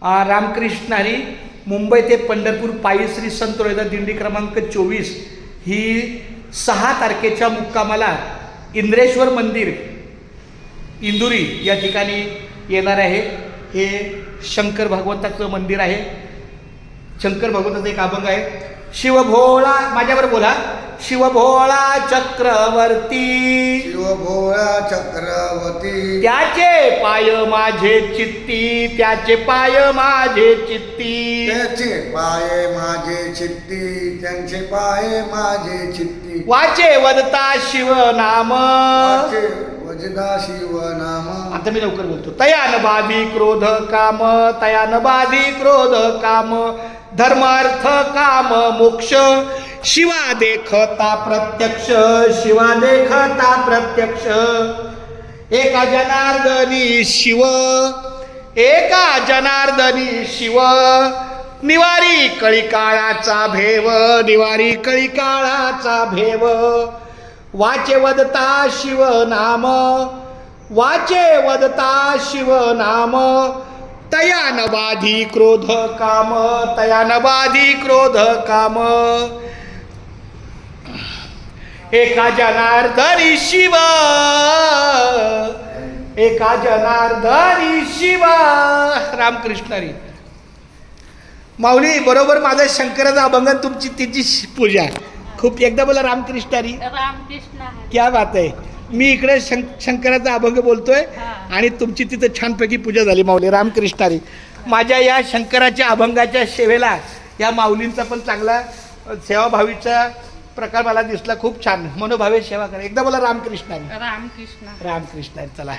रामकृष्ण हरी मुंबई ते पंढरपूर पायी श्री संत रोहिदास दिंडी क्रमांक 24 ही 6 तारखेच्या मुक्कामाला इंद्रेश्वर मंदिर इंदुरी या ठिकाणी येणार आहे. हे शंकर भगवंताचं मंदिर आहे. शंकर भगवंताचा एक अभंग आहे. शिवभोळा, माझ्यावर बोला. शिवभोळा चक्रवर्ती, शिवभोळा चक्रवर्ती, त्याचे पाय माझे चित्ती, त्याचे पाय माझे चित्ती, त्याचे पाय माझे चित्ती, त्यांचे पाय माझे चित्ती. वाचे वदता शिवनाम, वाचे वजदा शिवनाम. आता मी लवकर बोलतो. तयान बाधी क्रोध काम, तयान बाधी क्रोध काम, धर्मार्थ काम मोक्ष, शिवा देखता प्रत्यक्ष, शिवा देखता प्रत्यक्ष. एका जनार्दनी शिव, एका जनार्दनी शिव, निवारी कळीकाळाचा भेव, निवारी कळीकाळाचा भेव. वाचे वदता शिवनाम, वाचे वदता शिवनाम, तयान बाधी क्रोध काम, तयान बाधी क्रोध काम. एका जनार्दनी शिव, एका जनार्दनी शिव. रामकृष्ण हरी. माऊली बरोबर माझा शंकराचा अभंग, तुमची तिची पूजा. खूप एकदा बोला रामकृष्ण हरी. रामकृष्ण हरी. क्या बात आहे. मी इकडे शंकराचा अभंग बोलतोय आणि तुमची तिथं छानपैकी पूजा झाली. माऊली रामकृष्ण हरी. माझ्या या शंकराच्या अभंगाच्या सेवेला या माऊलींचा पण चांगला सेवाभावीचा प्रकार मला दिसला. खूप छान मनोभावे सेवा करा. एकदा बोला रामकृष्ण हरी. रामकृष्ण. रामकृष्ण हरी. चला.